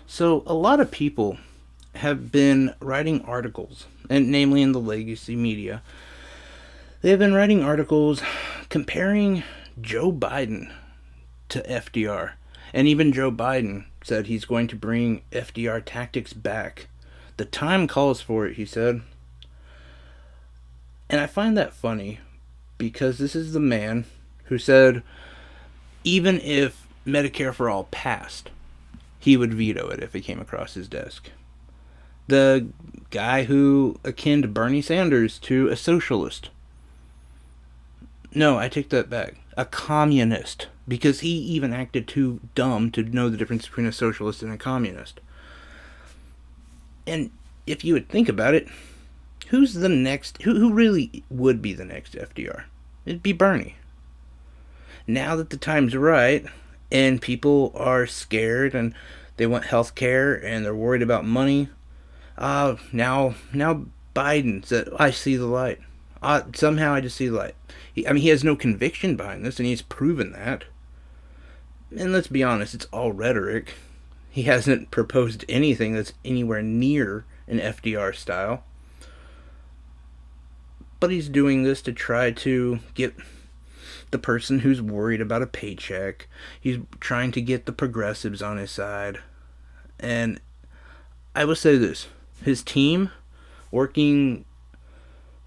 So, a lot of people have been writing articles, and namely in the legacy media, they have been writing articles comparing Joe Biden to FDR. And even Joe Biden said he's going to bring FDR tactics back. The time calls for it, he said. And I find that funny because this is the man who said even if Medicare for All passed, he would veto it if it came across his desk. The guy who akined Bernie Sanders to a socialist. No, I take that back. A communist. Because he even acted too dumb to know the difference between a socialist and a communist. And if you would think about it, who's the next, who really would be the next FDR? It'd be Bernie. Now that the time's right, and people are scared and they want health care and they're worried about money, now Biden said, I see the light. Somehow I just see the light. He has no conviction behind this, and he's proven that. And let's be honest, it's all rhetoric. He hasn't proposed anything that's anywhere near an FDR style. But he's doing this to try to get the person who's worried about a paycheck. He's trying to get the progressives on his side. And I will say this, his team, working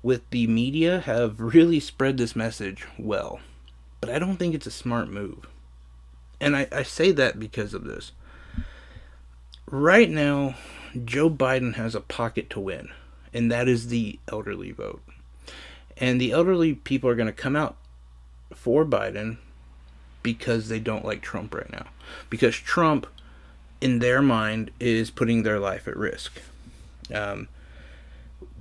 with the media, have really spread this message well. But I don't think it's a smart move. And I say that because of this. Right now, Joe Biden has a pocket to win, and that is the elderly vote. And the elderly people are going to come out for Biden because they don't like Trump right now. Because Trump, in their mind, is putting their life at risk.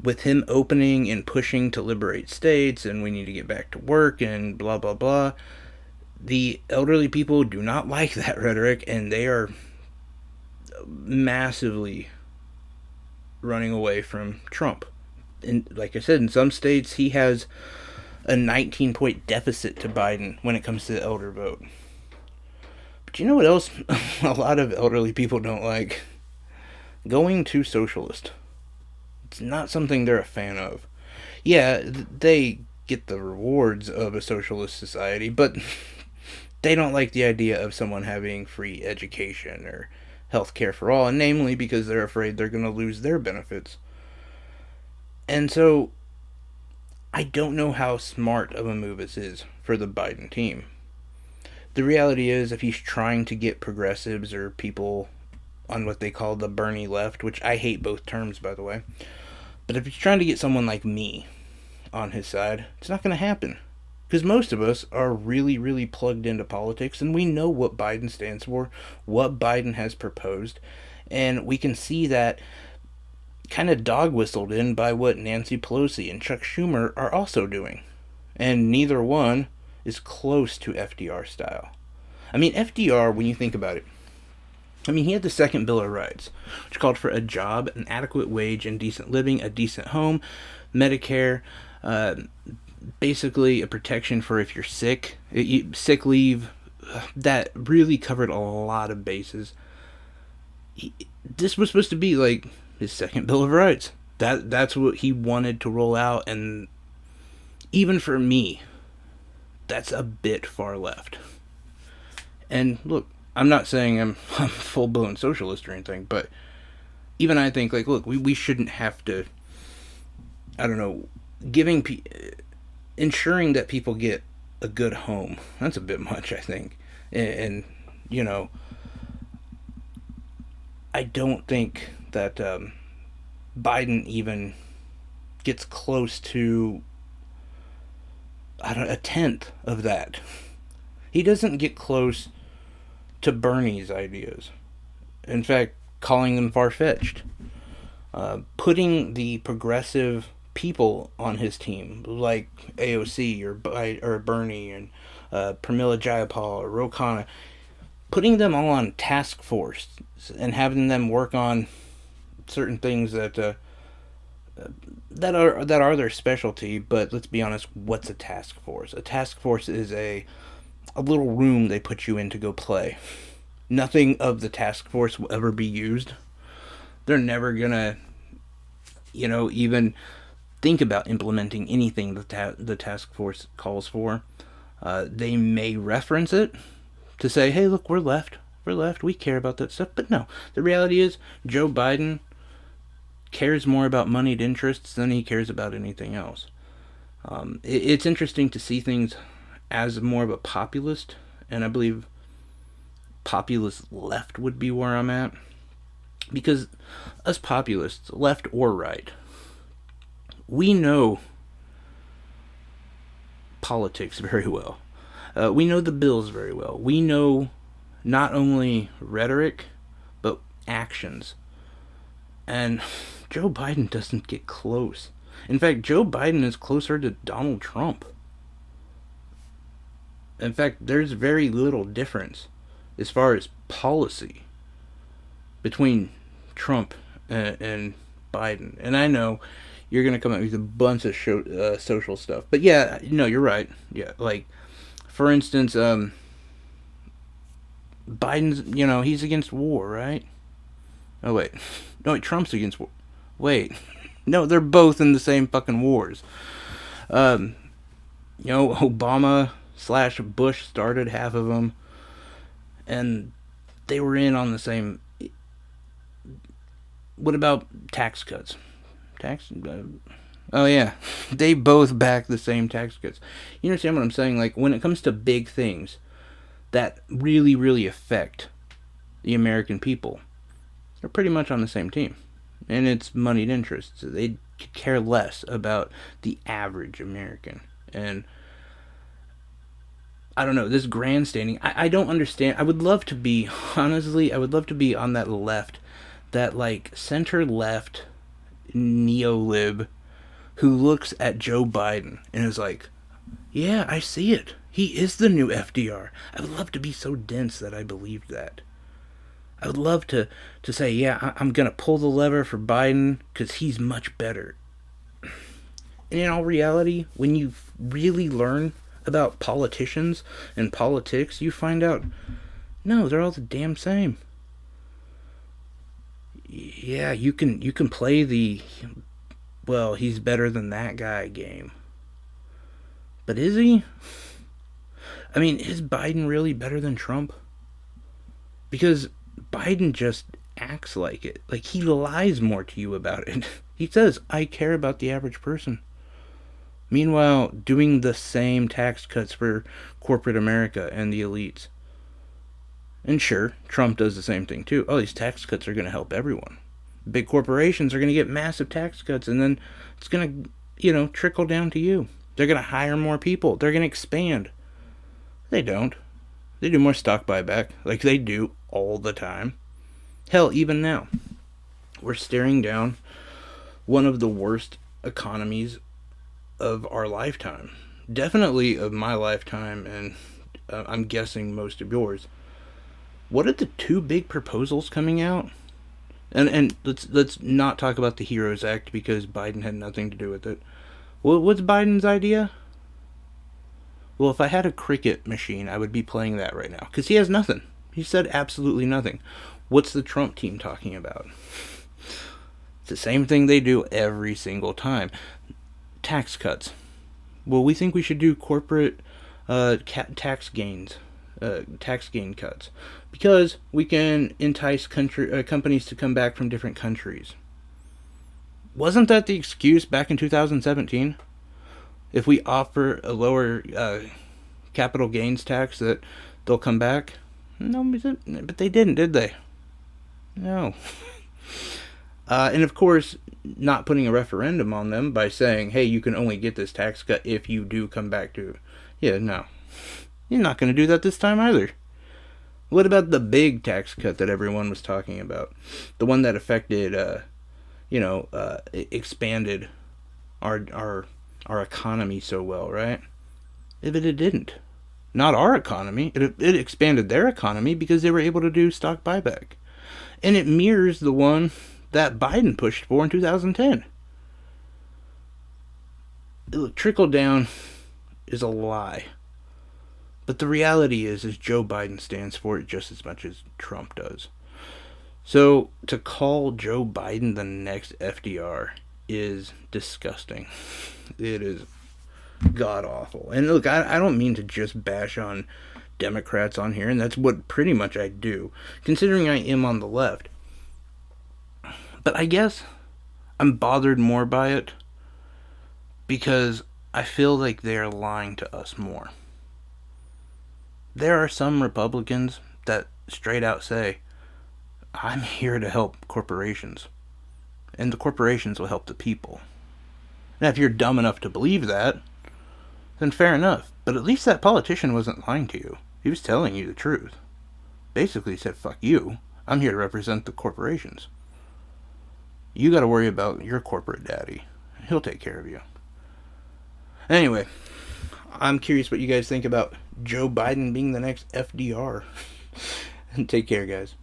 With him opening and pushing to liberate states and we need to get back to work and blah, blah, blah, the elderly people do not like that rhetoric, and they are massively running away from Trump. And like I said, in some states he has a 19-point deficit to Biden when it comes to the elder vote. But you know what else a lot of elderly people don't like? Going to socialist. It's not something they're a fan of. Yeah, they get the rewards of a socialist society, but they don't like the idea of someone having free education or health care for all, and namely because they're afraid they're going to lose their benefits. And so, I don't know how smart of a move this is for the Biden team. The reality is, if he's trying to get progressives or people on what they call the Bernie left, which I hate both terms, by the way, but if he's trying to get someone like me on his side, it's not going to happen. Because most of us are really, really plugged into politics, and we know what Biden stands for, what Biden has proposed, and we can see that kind of dog whistled in by what Nancy Pelosi and Chuck Schumer are also doing. And neither one is close to FDR style. I mean, FDR, when you think about it, he had the second Bill of Rights, which called for a job, an adequate wage, and decent living, a decent home, Medicare, basically a protection for if you're sick, sick leave. That really covered a lot of bases. This was supposed to be like his second Bill of Rights. That's what he wanted to roll out, and even for me, that's a bit far left. And look, I'm not saying I'm full-blown socialist or anything, but even I think, like, look, we shouldn't have to, I don't know, ensuring that people get a good home. That's a bit much, I think. And you know, I don't think that Biden even gets close to, a tenth of that. He doesn't get close to Bernie's ideas. In fact, calling them far-fetched. Putting the progressive people on his team, like AOC or Bernie and Pramila Jayapal or Ro Khanna, putting them all on task force and having them work on certain things that are their specialty. But let's be honest, what's a task force? A task force is a little room they put you in to go play. Nothing of the task force will ever be used. They're never gonna, even think about implementing anything the task force calls for. They may reference it to say, hey, look, we're left. We're left. We care about that stuff. But no, the reality is Joe Biden cares more about moneyed interests than he cares about anything else. It's interesting to see things as more of a populist, and I believe populist left would be where I'm at. Because us populists, left or right, we know politics very well. We know the bills very well. We know not only rhetoric, but actions. And Joe Biden doesn't get close. In fact, Joe Biden is closer to Donald Trump. In fact, there's very little difference as far as policy between Trump and Biden. And I know you're going to come up with a bunch of social stuff. But yeah, no, you're right. Yeah, like, for instance, Biden's, he's against war, right? Oh, wait. No, wait, Trump's against war. Wait. No, they're both in the same fucking wars. Obama / Bush started half of them, and they were in on the same. What about tax cuts? Oh yeah, they both back the same tax cuts. You understand what I'm saying? Like, when it comes to big things that really, really affect the American people, they're pretty much on the same team. And it's moneyed interests. They care less about the average American. And I don't know, this grandstanding, I don't understand. I would love to be, honestly, I would love to be on that left, that like center left neo-lib who looks at Joe Biden and is like, yeah, I see it. He is the new FDR. I would love to be so dense that I believed that. I would love to say, yeah, I'm going to pull the lever for Biden because he's much better. And in all reality, when you really learn about politicians and politics, you find out, no, they're all the damn same. Yeah, you can play the, well, he's better than that guy game. But is he? I mean, is Biden really better than Trump? Because Biden just acts like it. Like, he lies more to you about it. He says, I care about the average person. Meanwhile, doing the same tax cuts for corporate America and the elites. And sure, Trump does the same thing too. Oh, these tax cuts are going to help everyone. Big corporations are going to get massive tax cuts, and then it's going to, trickle down to you. They're going to hire more people. They're going to expand. They don't. They do more stock buyback, like they do all the time. Hell, even now, we're staring down one of the worst economies of our lifetime. Definitely of my lifetime, and I'm guessing most of yours. What are the two big proposals coming out? And let's not talk about the HEROES Act because Biden had nothing to do with it. What's Biden's idea? Well, if I had a cricket machine, I would be playing that right now. Because he has nothing. He said absolutely nothing. What's the Trump team talking about? It's the same thing they do every single time. Tax cuts. Well, we think we should do corporate tax gain cuts. Because we can entice companies to come back from different countries. Wasn't that the excuse back in 2017? If we offer a lower capital gains tax, that they'll come back? No, but they didn't, did they? No. And of course, not putting a referendum on them by saying, hey, you can only get this tax cut if you do come back to... Yeah, no. You're not going to do that this time either. What about the big tax cut that everyone was talking about? The one that affected, expanded our economy so well, right? But it didn't. Not our economy. It expanded their economy because they were able to do stock buyback. And it mirrors the one that Biden pushed for in 2010. Trickle down is a lie. But the reality is Joe Biden stands for it just as much as Trump does. So to call Joe Biden the next FDR is disgusting. It is god awful. And look, I don't mean to just bash on Democrats on here, and that's what pretty much I do, considering I am on the left. But I guess I'm bothered more by it because I feel like they're lying to us more. There are some Republicans that straight out say, I'm here to help corporations, and the corporations will help the people. Now, if you're dumb enough to believe that, then fair enough. But at least that politician wasn't lying to you. He was telling you the truth. Basically said, fuck you. I'm here to represent the corporations. You gotta worry about your corporate daddy. He'll take care of you. Anyway, I'm curious what you guys think about Joe Biden being the next FDR. Take care, guys.